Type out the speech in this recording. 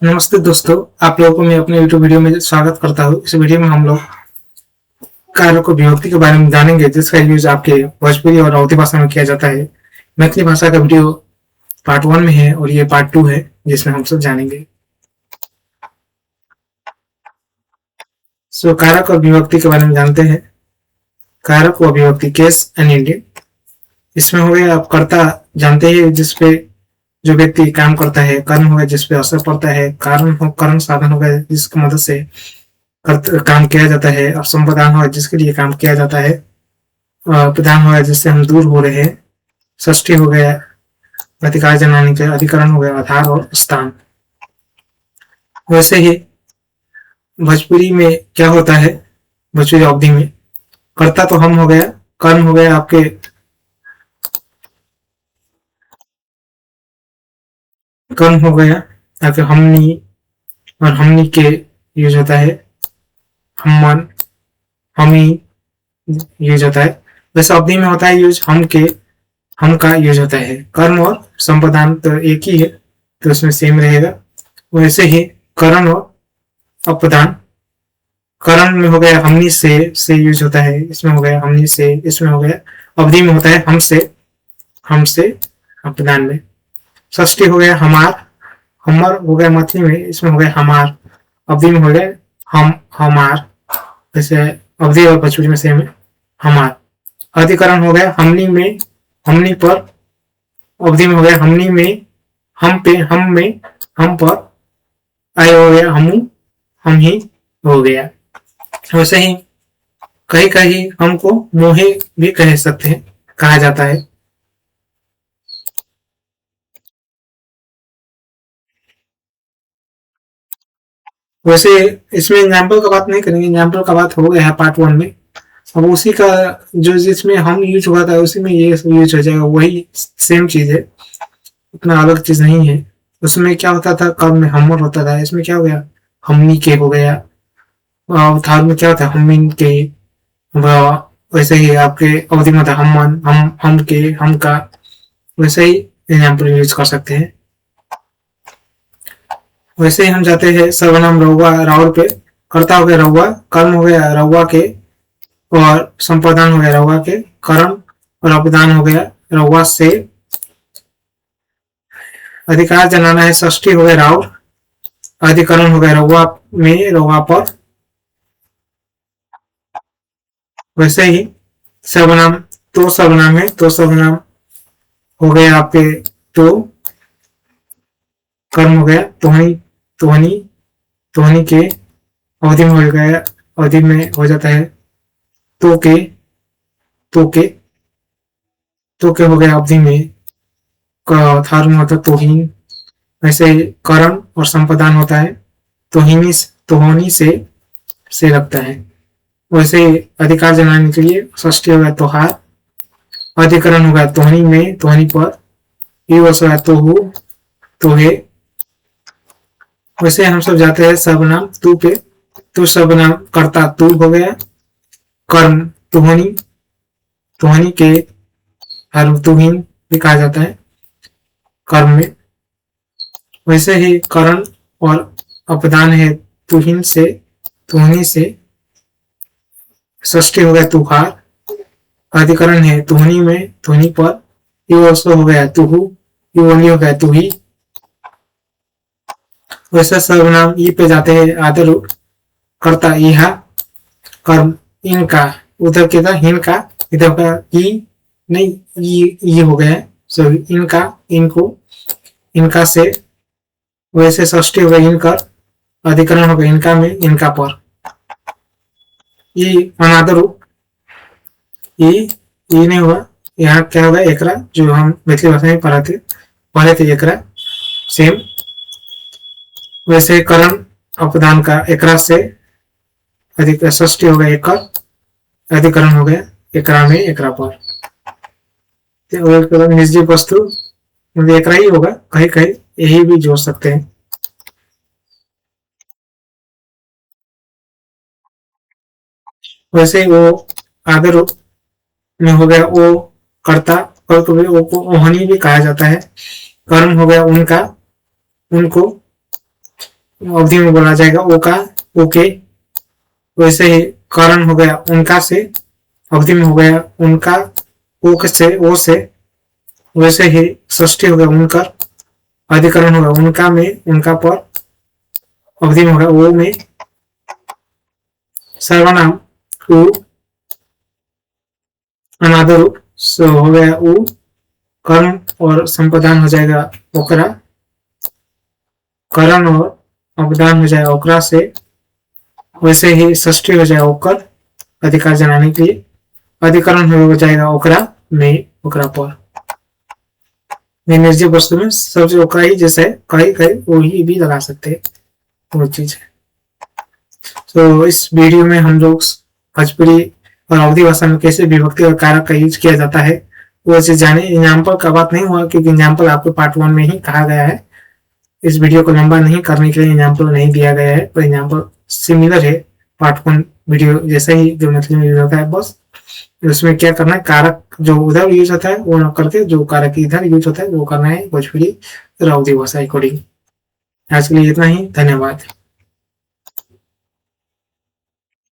नमस्ते दोस्तों, आप लोगों को मैं अपने यूट्यूब वीडियो में स्वागत करता हूँ। इस वीडियो में हम लोग कारक और विभक्ति के बारे में जानेंगे, जिसका यूज आपके भोजपुरी और अवधी भाषा में किया जाता है। मैथिली भाषा का वीडियो पार्ट 1 में है और ये पार्ट 2 है, जिसमें हम सब जानेंगे। कारक और विभक्ति के बारे में जानते हैं। कारक और विभक्ति, केस एंड इंडियन। इसमें हो गया आप कर्ता जानते हैं, जिसपे जो व्यक्ति काम करता है। कर्म हो गया जिसपे असर पड़ता है। कारण साधन हो गया जिसकी मदद से काम किया जाता है। और संप्रदान हो गया जिसके लिए काम किया जाता है। प्रधान हो गया जिससे हम दूर हो रहे हैं। षष्ठी हो गया अधिकार जनाने के। अधिकरण हो गया आधार और स्थान। वैसे ही भोजपुरी में क्या होता है, भोजपुरी अवधि में कर्ता तो हम हो गया, कर्म हो गया आपके कर्म हो गया आपके हमनी और हमनी के यूज होता है। हमन हमी यूज होता है। वैसे अवधि में होता है यूज हम के, हम का यूज होता है। कर्म और संप्रदान तो एक ही है, तो उसमें सेम रहेगा। वैसे ही करण और अपदान, करण में हो गया हमनी से यूज होता है। इसमें हो गया हमनी से। इसमें हो गया अवधि में होता है हमसे अपदान में। षष्ठी हो गया हमार, हमर हो गया मैथिली में। इसमें हो गया हमार। अवधि में हो गया हमार। जैसे अवधि और भोजपुरी में सेम है, हमार। अधिकरण हो गया हमनी में, हमनी पर। अवधि में हो गया हमनी में, हम पे, हम में, हम पर। आय हो गया हमू, हम ही हो गया। वैसे ही कहीं कहीं हमको मोहे भी कह सकते हैं, कहा जाता है। वैसे इसमें एग्जाम्पल का बात नहीं करेंगे, एग्जाम्पल का बात हो गया है पार्ट 1 में। अब उसी का जो जिसमें हम यूज हुआ था उसी में ये यूज हो जाएगा। वही सेम चीज है, उतना अलग चीज नहीं है। उसमें क्या होता था, कर्म में हमर होता था। इसमें क्या हो गया, हमनी के हो गया। और थर्ड में क्या होता है, हमिन के। वैसे ही आपके अवधि में था हमन, हम के, हम का। वैसे ही एग्जाम्पल यूज कर सकते हैं। वैसे ही हम जाते हैं सर्वनाम रहुआ राउर पे। कर्ता हो गया रहुआ, कर्म हो गया रहुआ के और संप्रदान हो गया रहुआ के। कर्म और अपदान हो गया रहुआ से। अधिकार जनाना है, षष्ठी हो गया राउर। अधिकरण हो गया रहुआ में, रहुआ पर। वैसे ही सर्वनाम, तो सर्वनाम है, तो सर्वनाम हो गया आपके तो। कर्म हो गया तोहनी, तोहनी, तोहनी के। अवधि में हो गया, अवधि में हो जाता है तो के, तो के, तो के हो गया अवधि में। थर्ड में होता है तोहीन। वैसे करण और संप्रदान होता है तोहिनी, तोहनी से लगता है। वैसे अधिकार जनाने के लिए षष्ठी हो गया तोहार। अधिकरण हो गया तोहनी में, तोहनी पर। ये वर्ष हो गया तोहू, तोहे। वैसे हम सब जाते हैं सर्वनाम तू पे। तू सर्वनाम कर्ता तू हो गया। कर्म तुहनी, तुहनी के। और तुहीन भी कहा जाता है कर्म में। वैसे ही करण और अपदान है तुहिन से, तुहनी से। षष्ठी हो गया तुहार। अधिकरण है तुहनी में, तुहनी पर। यू ऑल्सो हो गया तुहू, यू ओनली हो गया तुही। वैसे सर्वनाम ई पे जाते हैं आदर रूप। कर्ता इहा, कर्म इनका। उधर किधर हिन का, इधर का ई नहीं, ये हो गया है। सॉरी, इनका, इनको, इनका से। वैसे षष्ठी हो गया इनकर। अधिकरण हो गया इनका में, इनका पर। ये अनादर रूप। ये नहीं हुआ। यहाँ क्या होगा, एकरा, जो हम मैथिली भाषा में पढ़े थे एकरा, सेम। वैसे करण अपदान का एकरा से। अधिक षष्ठी हो गया एकर। अधिकरण हो गया एकरा में, एकरा पर। निर्जीव वस्तु मतलब एकरा ही होगा, कहीं कहीं यही भी जोड़ सकते हैं। वैसे वो आदर में हो गया वो कर्ता, और वो को ओहनी भी कहा जाता है। कर्म हो गया उनका, उनको। अवधि में बोला जाएगा ओ का ओके। वैसे ही कारण हो गया उनका से, अवधि में हो गया उनका ओ से ओ से। वैसे ही षष्ठी हो गया उनकर, अधिकरण होगा उनका में उनका पर, अवधि में होगा वो में। सर्वनाम उ, अनादर रूप सो हो गया उ, कर्म और संप्रदान हो जाएगा ओकरा, करण और अवदान हो जाएगा ओकरा से। वैसे ही षष्ठी हो जाएगा ओकर, अधिकार जनाने के लिए। अधिकरण हो जाएगा ओकरा में ओकरा पर। निर्जीव वस्तु में सबसे ओकरा ही जैसे कहीं कहीं वो ही भी लगा सकते हैं, वो चीज है। तो इस वीडियो में हम लोग भोजपुरी और अवधी भाषा में कैसे विभक्ति और कारक का यूज किया जाता है वो चीज जाने। एग्जाम्पल का बात नहीं हुआ क्योंकि एग्जाम्पल आपको पार्ट 1 में ही कहा गया है। इस वीडियो को लंबा नहीं करने के लिए एग्जाम्पल नहीं दिया गया है, पर एग्जाम्पल सिमिलर है पार्ट 1 वीडियो जैसा ही जो मैथिली में यूज होता है। बस उसमें क्या करना है, कारक जो उधर यूज होता है वो न करके जो कारक इधर यूज होता है वो करना है भोजपुरी और अवधी भाषा अकॉर्डिंग। आज के लिए इतना ही, धन्यवाद।